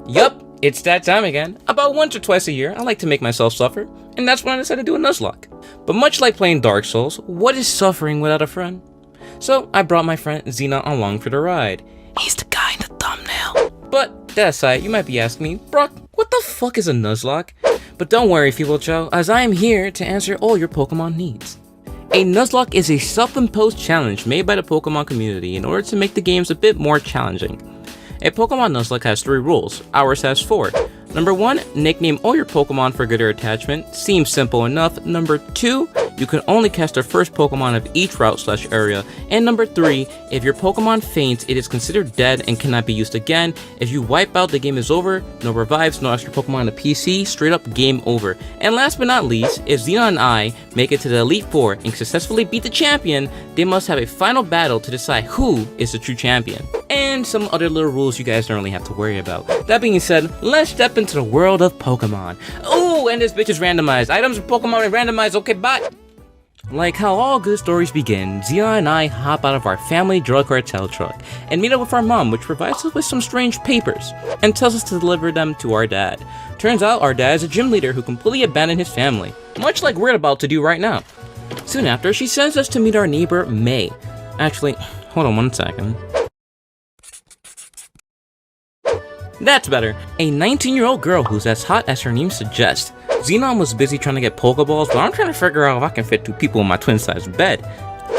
Yup, it's that time again. About once or twice a year, I like to make myself suffer, and that's when I decided to do a Nuzlocke. But much like playing Dark Souls, what is suffering without a friend? So I brought my friend Xenon along for the ride. He's the guy in the thumbnail. But that aside, you might be asking me, Broc, what the fuck is a Nuzlocke? But don't worry, Feeble Joe, as I am here to answer all your Pokemon needs. A Nuzlocke is a self-imposed challenge made by the Pokemon community in order to make the games a bit more challenging. A Pokemon Nuzlocke has 3 rules, ours has 4. Number 1, nickname all your Pokemon for good or attachment. Seems simple enough. Number 2, you can only catch the first Pokemon of each route/area. And number 3, if your Pokemon faints, it is considered dead and cannot be used again. If you wipe out, the game is over. No revives, no extra Pokemon on the PC, straight up game over. And last but not least, if Xenon and I make it to the Elite Four and successfully beat the champion, they must have a final battle to decide who is the true champion. And some other little rules you guys don't really have to worry about. That being said, let's step into the world of Pokemon. Oh, and this bitch is randomized. Items of Pokemon are randomized. Okay, bye. Like how all good stories begin, Xenon and I hop out of our family drug cartel truck and meet up with our mom, which provides us with some strange papers and tells us to deliver them to our dad. Turns out our dad is a gym leader who completely abandoned his family, much like we're about to do right now. Soon after, she sends us to meet our neighbor, May. Actually, hold on one second. That's better. A 19-year-old girl who's as hot as her name suggests. Xenon was busy trying to get Pokeballs, but I'm trying to figure out if I can fit 2 people in my twin-sized bed.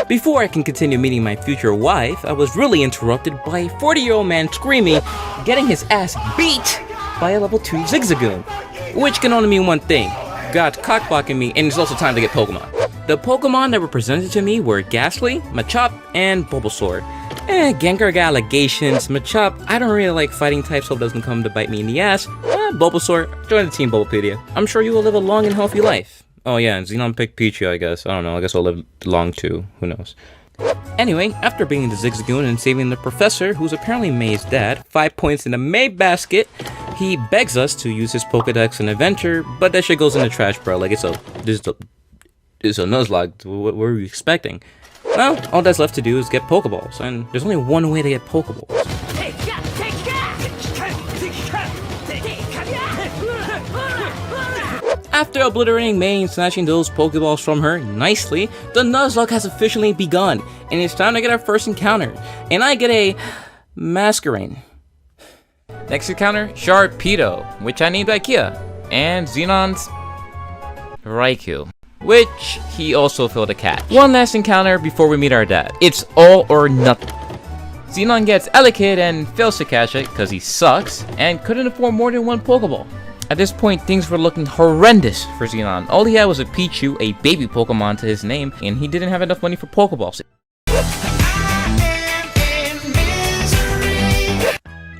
Before I can continue meeting my future wife, I was really interrupted by a 40-year-old man screaming, getting his ass beat by a level 2 Zigzagoon, which can only mean one thing: God's cockblocking me, and it's also time to get Pokemon. The Pokemon that were presented to me were Ghastly, Machop, and Bulbasaur. Gengar got allegations. Machop, I don't really like fighting types, so it doesn't come to bite me in the ass. Bulbasaur, join the team, Bulbapedia. I'm sure you will live a long and healthy life. Oh yeah, and Xenon picked Pichu, I guess. I don't know, I guess I'll live long too. Who knows? Anyway, after beating the Zigzagoon and saving the professor, who's apparently May's dad, 5 points in the May basket, he begs us to use his Pokedex and adventure, but that shit goes in the trash, bro. Like, it's a Nuzlocke. What were we expecting? Well, all that's left to do is get Pokeballs, and there's only one way to get Pokeballs. After obliterating May and snatching those Pokeballs from her nicely, the Nuzlocke has officially begun, and it's time to get our first encounter. And I get a Masquerain. Next encounter, Sharpedo, which I named Ikea, and Xenon's Raikou, which he also failed to catch. One last encounter before we meet our dad. It's all or nothing. Xenon gets Elekid and fails to catch it because he sucks and couldn't afford more than 1 Pokeball. At this point, things were looking horrendous for Xenon. All he had was a Pichu, a baby Pokemon to his name, and he didn't have enough money for Pokeballs.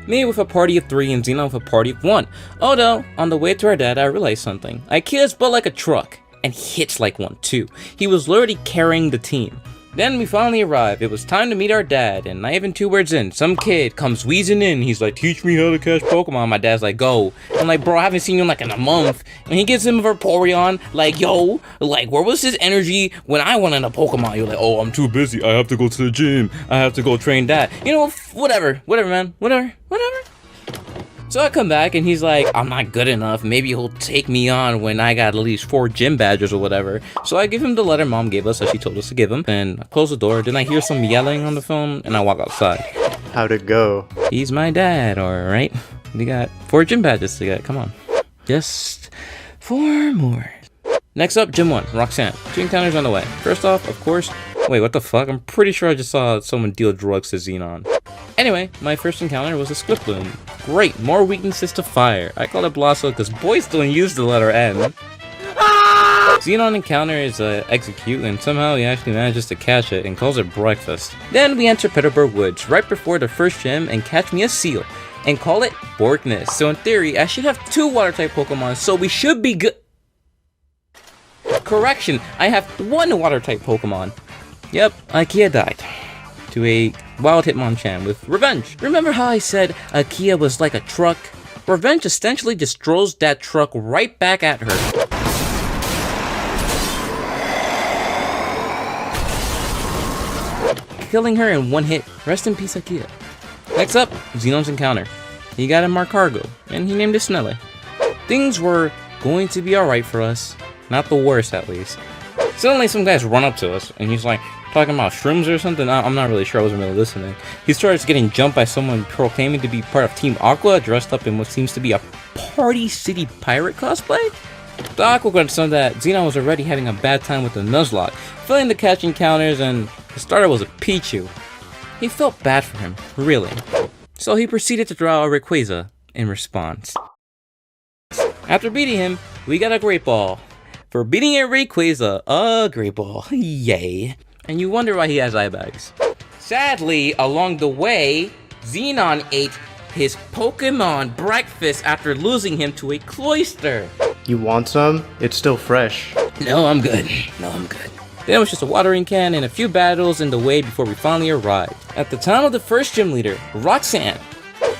Me with a party of 3 and Xenon with a party of 1. Although, on the way to our dad, I realized something. Ikea's built like a truck, and hits like one too. He was literally carrying the team. Then we finally arrived. It was time to meet our dad, and not even 2 words in, some kid comes wheezing in. He's like, teach me how to catch Pokemon. My dad's like, go. I'm like, bro, I haven't seen you in like a month. And he gives him a Vaporeon, like, yo, like, where was his energy when I wanted a Pokemon? You're like, oh, I'm too busy. I have to go to the gym. I have to go train that. You know, whatever, man, whatever. So I come back and he's like, I'm not good enough. Maybe he'll take me on when I got at least 4 gym badges or whatever. So I give him the letter mom gave us, as she told us to give him. And I close the door. Then I hear some yelling on the phone and I walk outside. How'd it go? He's my dad, alright? We got 4 gym badges to get. Come on. Just 4 more. Next up, Gym 1, Roxanne. 2 encounters on the way. First off, of course... Wait, what the fuck? I'm pretty sure I just saw someone deal drugs to Xenon. Anyway, my first encounter was a Squirtloon. Great, more weaknesses to fire. I call it Blasto because boys don't use the letter N. Xenon encounter is Execute, and somehow he actually manages to catch it and calls it breakfast. Then we enter Peterborough Woods right before the first gym and catch me a seal and call it Borkness. So in theory, I should have 2 water-type Pokemon, so we should be good. Correction, I have 1 water-type Pokemon. Yep, Ikea died to a wild Hitmonchan with Revenge. Remember how I said Ikea was like a truck? Revenge essentially just throws that truck right back at her. Killing her in 1 hit. Rest in peace, Ikea. Next up, Xenon's encounter. He got a Marcargo. and he named it Snelly. Things were going to be alright for us. Not the worst, at least. Suddenly, some guys run up to us, and he's like, talking about shrooms or something. I'm not really sure. I wasn't really listening. He starts getting jumped by someone proclaiming to be part of Team Aqua, dressed up in what seems to be a Party City pirate cosplay. The Aqua got some that Xenon was already having a bad time with the Nuzlocke, failing the catch encounters, and the starter was a Pichu. He felt bad for him, really. So he proceeded to draw a Rayquaza in response. After beating him, we got a Great Ball. For beating a Rayquaza, a Great Ball, yay. And you wonder why he has eye bags. Sadly, along the way, Xenon ate his Pokemon breakfast after losing him to a Cloyster. You want some? It's still fresh. No, I'm good. Then it was just a watering can and a few battles in the way before we finally arrived. At the time of the first gym leader, Roxanne.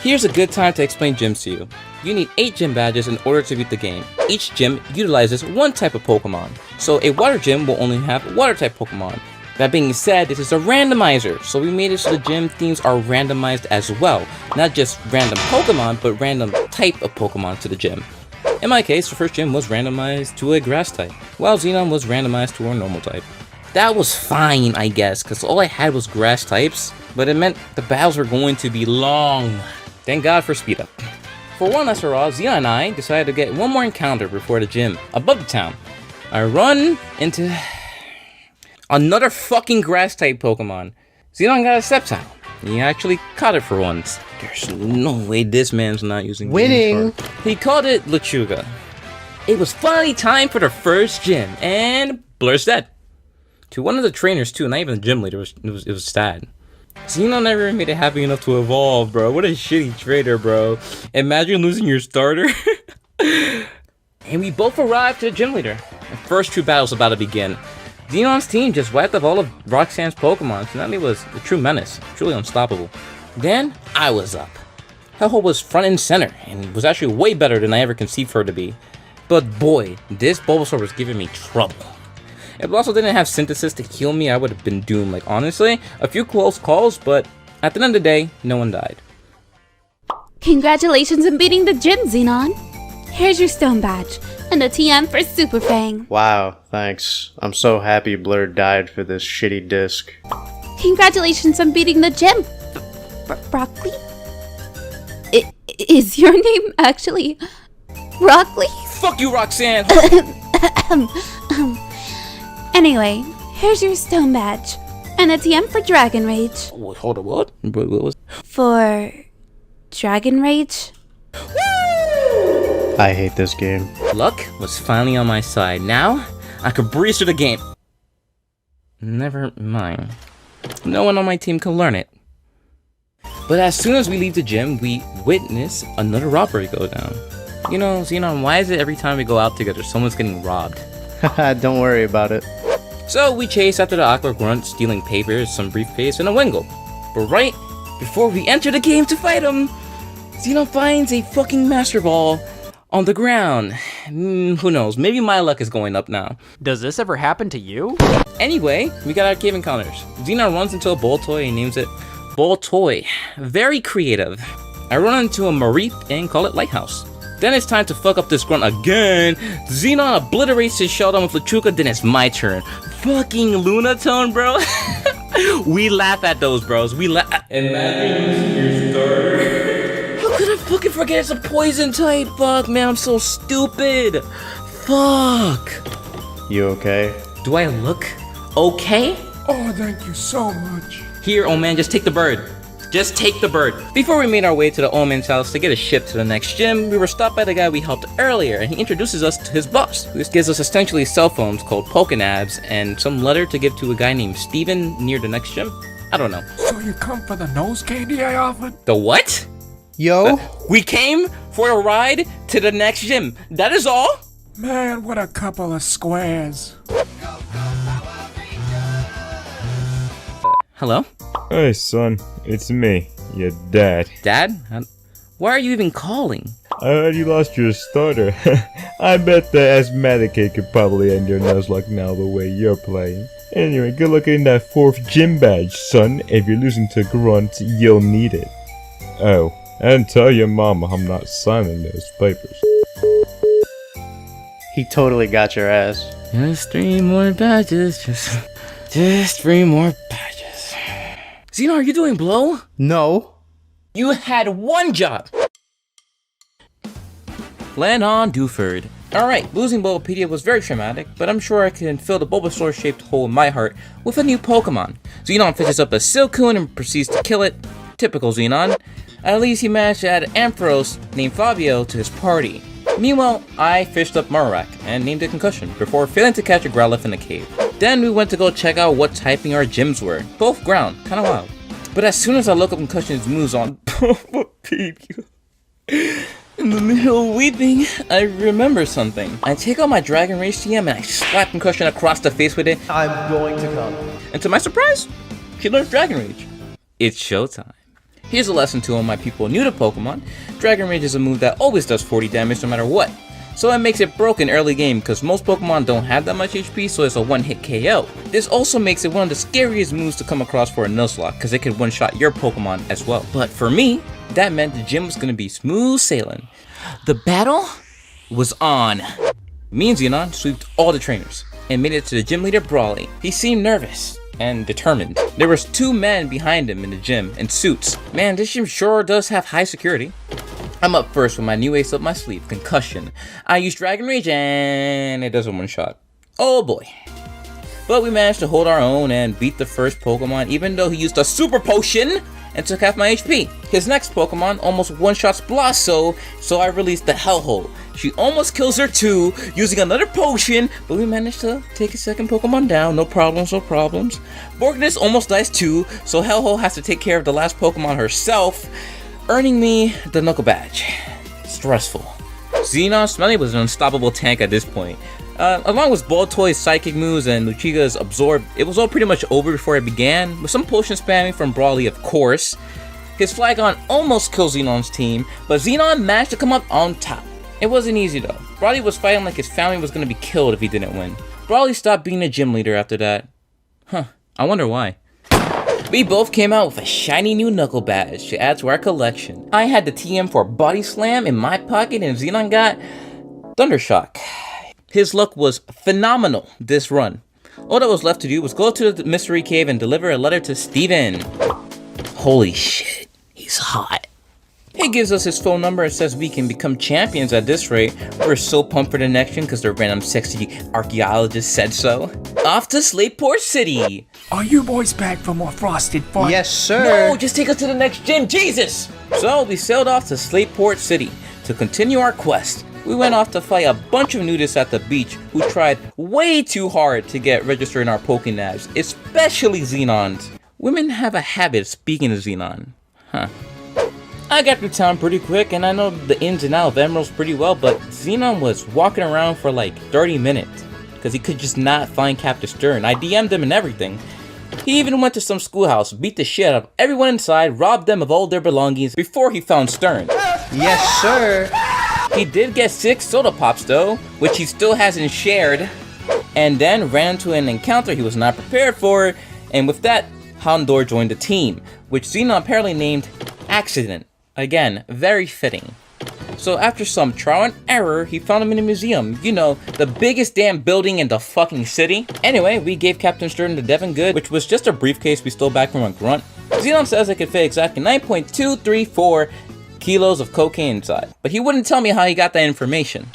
Here's a good time to explain gyms to you. You need 8 gym badges in order to beat the game. Each gym utilizes one type of Pokemon. So a water gym will only have water type Pokemon. That being said, this is a randomizer, so we made it so the gym themes are randomized as well. Not just random Pokemon, but random type of Pokemon to the gym. In my case, the first gym was randomized to a grass type, while Xenon was randomized to a normal type. That was fine, I guess, because all I had was grass types, but it meant the battles were going to be long. Thank God for speed up. For one last hurrah, Xenon and I decided to get one more encounter before the gym, above the town. I run into another fucking grass type Pokemon. Xenon got a Sceptile. He actually caught it for once. There's no way this man's not using Winning! He called it Lechuga. It was finally time for the first gym, and Blur's dead. To one of the trainers too, not even the gym leader, it was sad. Xenon never made it happy enough to evolve, bro. What a shitty trader, bro. Imagine losing your starter. And we both arrived to the gym leader. The first true battle's about to begin. Xenon's team just wiped up all of Roxanne's Pokemon, so Nelly was a true menace, truly unstoppable. Then, I was up. Helho was front and center, and was actually way better than I ever conceived her to be. But boy, this Bulbasaur was giving me trouble. If also didn't have Synthesis to heal me, I would have been doomed. Like, honestly, a few close calls, but at the end of the day, no one died. Congratulations on beating the gym, Xenon. Here's your stone badge, and a TM for Super Fang. Wow, thanks. I'm so happy Blur died for this shitty disc. Congratulations on beating the gym, Broccoli. Is your name actually Broccoli? Fuck you, Roxanne! Anyway, here's your stone badge, and a TM for Dragon Rage. Wait, hold on, what? What was? For Dragon Rage? I hate this game. Luck was finally on my side. Now, I could breeze through the game. Never mind. No one on my team can learn it. But as soon as we leave the gym, we witness another robbery go down. You know, Xenon, why is it every time we go out together, someone's getting robbed? Haha, don't worry about it. So we chase after the Aqua grunt, stealing papers, some briefcase, and a Wingull. But right before we enter the game to fight him, Xenon finds a fucking Master Ball on the ground. Who knows, maybe my luck is going up now. Does this ever happen to you? Anyway, we got our cave encounters. Xenon runs into a Boltoy and names it Boltoy. Very creative. I run into a Mareep and call it Lighthouse. Then it's time to fuck up this grunt again. Xenon obliterates his Sheldon with Lechuga, then it's my turn. Fucking Lunatone, bro. We laugh at those, bros. We laugh. Imagine losing your starter. How could I fucking forget it's a poison type? Fuck, man, I'm so stupid. Fuck. You okay? Do I look okay? Oh, thank you so much. Here, old man, just take the bird. Just take the bird. Before we made our way to the old man's house to get a ship to the next gym, we were stopped by the guy we helped earlier, and he introduces us to his boss. This gives us essentially cell phones called Pokénabs and some letter to give to a guy named Steven near the next gym. I don't know. So you come for the nose candy I offered? The what? Yo? We came for a ride to the next gym. That is all? Man, what a couple of squares. Hello? Hey son, it's me, your dad. Dad? Why are you even calling? I heard you lost your starter. I bet the asthmatic kid could probably end your Nuzlocke now the way you're playing. Anyway, good luck getting that 4th gym badge, son. If you're losing to Grunt, you'll need it. Oh, And tell your mama I'm not signing those papers. He totally got your ass. Just 3 more badges. Just 3 more badges. Xenon, are you doing blow? No. You had 1 job. Land on Dewford. Alright, losing Bulbapedia was very traumatic, but I'm sure I can fill the Bulbasaur-shaped hole in my heart with a new Pokemon. Xenon fishes up a Silcoon and proceeds to kill it. Typical Xenon. At least he managed to add an Ampharos named Fabio to his party. Meanwhile, I fished up Marowak and named it Concussion before failing to catch a Growlithe in the cave. Then we went to go check out what typing our gyms were. Both ground, kinda wild. But as soon as I look up Concussion's moves on Bulbapedia, in the middle of weeping, I remember something. I take out my Dragon Rage TM and I slap Concussion across the face with it. I'm going to come. And to my surprise, she learns Dragon Rage. It's showtime. Here's a lesson to all my people new to Pokemon. Dragon Rage is a move that always does 40 damage no matter what. So it makes it broken early game because most Pokemon don't have that much HP, so it's a one-hit KO. This also makes it one of the scariest moves to come across for a Nuzlocke because it can one-shot your Pokemon as well. But for me, that meant the gym was going to be smooth sailing. The battle was on. Me and Xenon sweeped all the trainers and made it to the gym leader Brawly. He seemed nervous and determined. There was 2 men behind him in the gym in suits. Man, this gym sure does have high security. I'm up first with my new ace up my sleeve, Concussion. I use Dragon Rage and it does a one-shot. Oh boy. But we managed to hold our own and beat the first Pokemon even though he used a Super Potion and took half my HP. His next Pokemon almost one-shots Blasto, so I released the Hellhole. She almost kills her too, using another potion, but we managed to take his second Pokemon down, no problems, no problems. Borgness almost dies too, so Hellhole has to take care of the last Pokemon herself, earning me the Knuckle Badge. Stressful. Xenon Smelly was an unstoppable tank at this point. Along with Baltoy's psychic moves and Luchiga's Absorb, it was all pretty much over before it began, with some potion spamming from Brawly of course. His Flygon almost killed Xenon's team, but Xenon managed to come up on top. It wasn't easy though. Brawly was fighting like his family was going to be killed if he didn't win. Brawly stopped being a gym leader after that. I wonder why. We both came out with a shiny new Knuckle Badge to add to our collection. I had the TM for Body Slam in my pocket and Xenon got Thundershock. His luck was phenomenal this run. All that was left to do was go to the mystery cave and deliver a letter to Steven. Holy shit, he's hot. He gives us his phone number and says we can become champions at this rate. We're so pumped for the next one because the random sexy archaeologist said so. Off to Slateport City. Are you boys back for more frosted fun? Yes, sir. No, just take us to the next gym, Jesus! So we sailed off to Slateport City to continue our quest. We went off to fight a bunch of nudists at the beach who tried way too hard to get registered in our Pokénavs, especially Xenons. Women have a habit of speaking to Xenon. I got through town pretty quick and I know the ins and outs of Emeralds pretty well, but Xenon was walking around for like 30 minutes because he could just not find Captain Stern. I DM'd him and everything. He even went to some schoolhouse, beat the shit out of everyone inside, robbed them of all their belongings before he found Stern. Yes, sir. He did get 6 soda pops though, which he still hasn't shared, and then ran into an encounter he was not prepared for, and with that, Houndour joined the team, which Xenon apparently named Accident. Again, very fitting. So after some trial and error, he found him in a museum. You know, the biggest damn building in the fucking city. Anyway, we gave Captain Stern the Devon Good, which was just a briefcase we stole back from a grunt. Xenon says it could fit exactly 9.234 kilos of cocaine inside, but he wouldn't tell me how he got that information.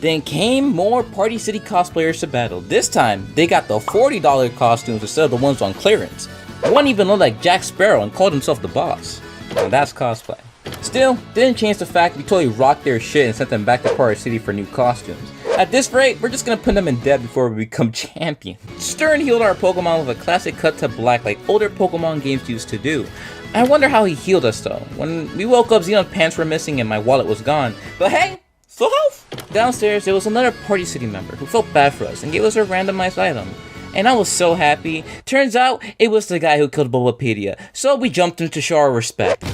Then came more Party City cosplayers to battle. This time, they got the $40 costumes instead of the ones on clearance. One even looked like Jack Sparrow and called himself the boss. Now that's cosplay. Still, didn't change the fact we totally rocked their shit and sent them back to Party City for new costumes. At this rate, we're just gonna put them in debt before we become champions. Stern healed our Pokemon with a classic cut to black like older Pokemon games used to do. I wonder how he healed us though. When we woke up, Xenon's pants were missing and my wallet was gone. But hey, full health! Downstairs, there was another Party City member who felt bad for us and gave us a randomized item. And I was so happy. Turns out, it was the guy who killed Bulbapedia. So we jumped in to show our respect.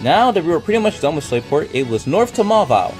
Now that we were pretty much done with Slateport, it was north to Mauville.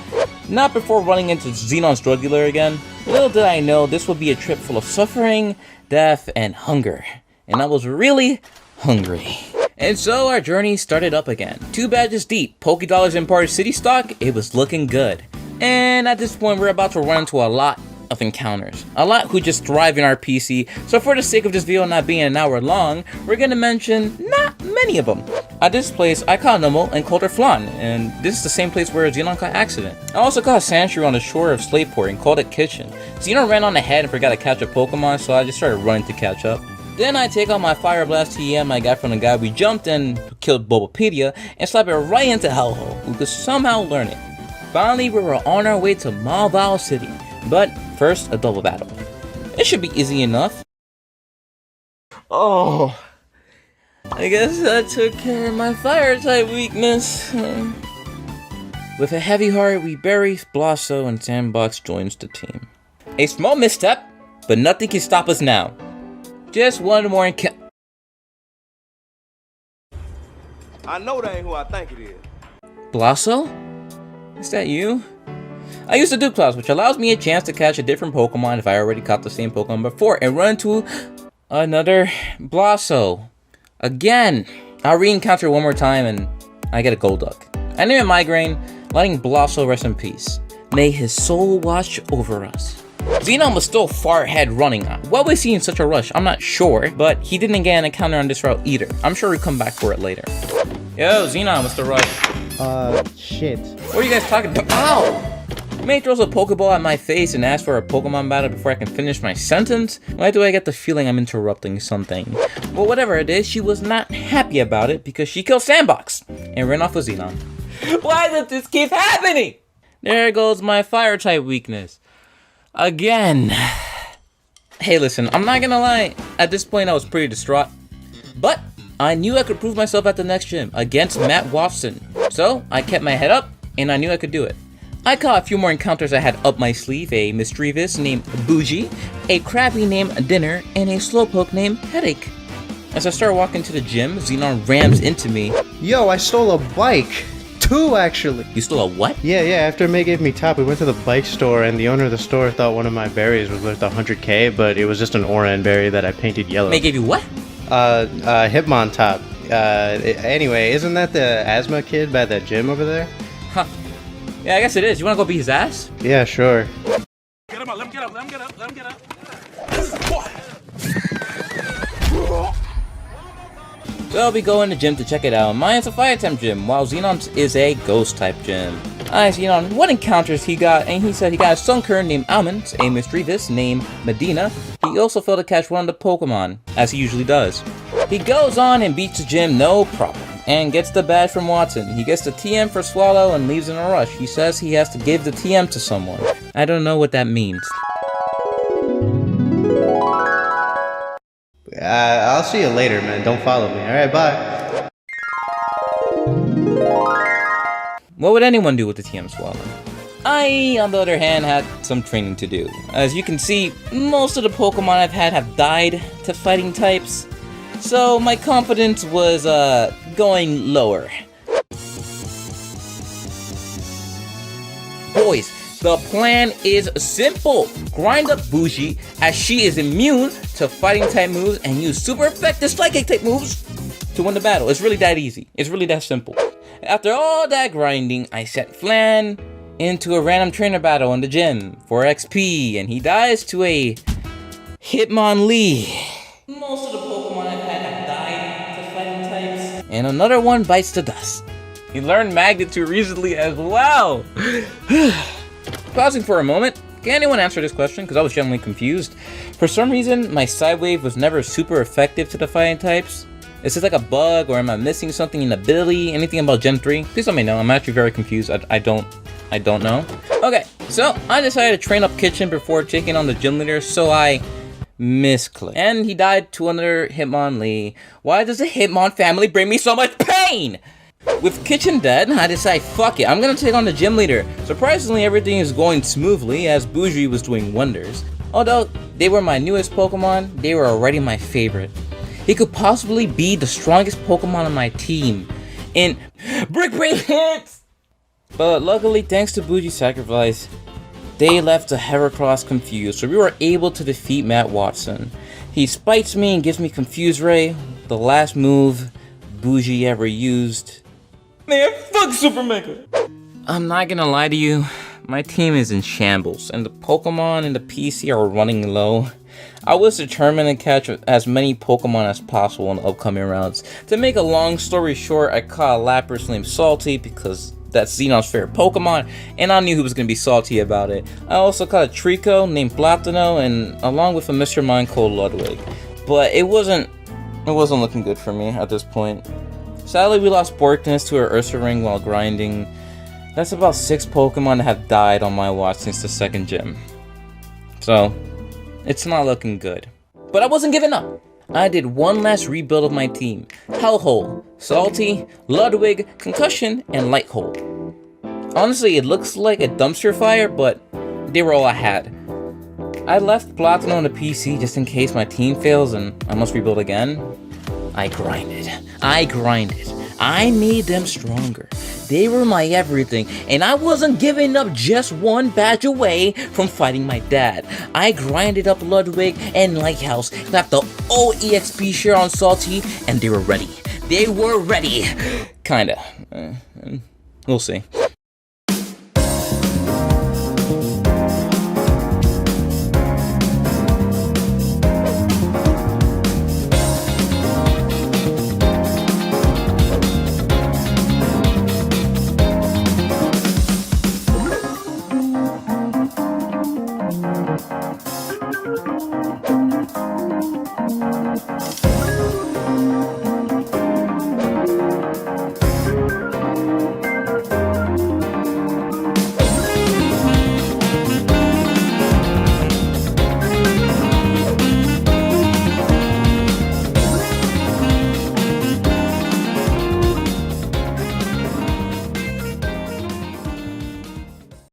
Not before running into Xenon's drug dealer again. Little did I know this would be a trip full of suffering, death, and hunger. And I was really hungry. And so our journey started up again. 2 badges deep, $Pokédollars imparted city stock, it was looking good. And at this point we're about to run into a lot of encounters. A lot who just thrive in our PC, so for the sake of this video not being an hour long, we're gonna mention not many of them. At this place, I caught Numel and called her Flan, and this is the same place where Xenon caught Accident. I also caught Sandshrew on the shore of Slateport and called it Kitchen. Xenon ran on ahead and forgot to catch a Pokemon, so I just started running to catch up. Then I take out my Fire Blast TM I got from the guy we jumped and killed Bulbapedia and slap it right into Hellhole, who could somehow learn it. Finally, we were on our way to Mauville City, but first, a double battle. It should be easy enough. Oh, I guess I took care of my fire-type weakness. With a heavy heart, we bury Blasso and Sandbox joins the team. A small misstep, but nothing can stop us now. Just one more encounter. I know that ain't who I think it is. Blasso? Is that you? I used to do Claws, which allows me a chance to catch a different Pokemon if I already caught the same Pokemon before and run into another Blasso. Again, I'll re-encounter one more time and I get a Golduck. I name it Migraine, letting Blasso rest in peace. May his soul watch over us. Xenon was still far ahead running. Why was he in such a rush? I'm not sure, but he didn't get an encounter on this route either. I'm sure he'll come back for it later. Yo, Xenon, what's the rush? Shit. What are you guys talking about? Ow! May throws a Pokeball at my face and asks for a Pokemon battle before I can finish my sentence? Why do I get the feeling I'm interrupting something? Well, whatever it is, she was not happy about it because she killed Sandbox and ran off with Xenon. Why does this keep happening? There goes my fire-type weakness. Again. Hey, listen, I'm not gonna lie. At this point, I was pretty distraught. But I knew I could prove myself at the next gym against Matt Watson. So I kept my head up and I knew I could do it. I caught a few more encounters I had up my sleeve, a mischievous named Bougie, a Krabby named Dinner, and a Slowpoke named Headache. As I start walking to the gym, Xenon rams into me. Yo, I stole a bike. 2, actually. You stole a what? Yeah, after May gave me top, we went to the bike store, and the owner of the store thought one of my berries was worth 100k, but it was just an Oran berry that I painted yellow. May gave you what? Hitmon top. Anyway, isn't that the asthma kid by that gym over there? Huh. Yeah, I guess it is. You wanna go beat his ass? Yeah, sure. Get him up, let him get up, let him get up, let him get up. So we go in the gym to check it out. Mine's a fire type gym, while Xenon's is a ghost type gym. I asked Xenon what encounters he got, and he said he got a Sunkern named Almond, a mischievous named Medina. He also failed to catch one of the Pokemon, as he usually does. He goes on and beats the gym no problem, and gets the badge from Watson. He gets the TM for Swallow and leaves in a rush. He says he has to give the TM to someone. I don't know what that means. I'll see you later, man. Don't follow me. Alright, bye. What would anyone do with the TM Swallow? I, on the other hand, had some training to do. As you can see, most of the Pokemon I've had have died to fighting types, so my confidence was, going lower. Boys, the plan is simple. Grind up Bougie, as she is immune to fighting type moves, and use super effective psychic type moves to win the battle. It's really that easy. It's really that simple. After all that grinding, I sent Flan into a random trainer battle in the gym for XP, and he dies to a Hitmonlee. Most of the Pokemon I've had have died to fighting types, and another one bites the dust. He learned Magnitude recently as well. Pausing for a moment, can anyone answer this question? Because I was genuinely confused. For some reason, my Sidewave was never super effective to the fighting types. Is this like a bug, or am I missing something in ability? Anything about Gen 3? Please let me know. I'm actually very confused. I don't know. Okay, so I decided to train up Kitchen before taking on the gym leader, so I misclicked. And he died to another Hitmonlee. Why does the Hitmon family bring me so much pain? With Kitchen dead, I decided, fuck it, I'm gonna take on the gym leader. Surprisingly, everything is going smoothly, as Bougie was doing wonders. Although they were my newest Pokemon, they were already my favorite. He could possibly be the strongest Pokemon on my team in Brick Break hits! But luckily, thanks to Bougie's sacrifice, they left the Heracross confused, so we were able to defeat Matt Watson. He spites me and gives me Confuse Ray. The last move bougie ever used. Man, fuck Super Mega! I'm not gonna lie to you, my team is in shambles, and the Pokemon and the PC are running low. I was determined to catch as many Pokemon as possible in the upcoming rounds. To make a long story short, I caught a Lapras named Salty because that's Xenon's favorite Pokemon, and I knew he was going to be salty about it. I also caught a Trico named Platino, and along with a Mr. Mime called Ludwig. But it wasn't looking good for me at this point. Sadly, we lost Borkness to our Ursaring while grinding. That's about 6 Pokemon that have died on my watch since the 2nd gym. So, it's not looking good. But I wasn't giving up. I did one last rebuild of my team. Hellhole, Salty, Ludwig, Concussion, and Lighthole. Honestly, it looks like a dumpster fire, but they were all I had. I left Platino on the PC just in case my team fails and I must rebuild again. I grinded. I made them stronger. They were my everything, and I wasn't giving up just one badge away from fighting my dad. I grinded up Ludwig and Lighthouse, clapped the old EXP share on Salty, and they were ready. Kinda. We'll see.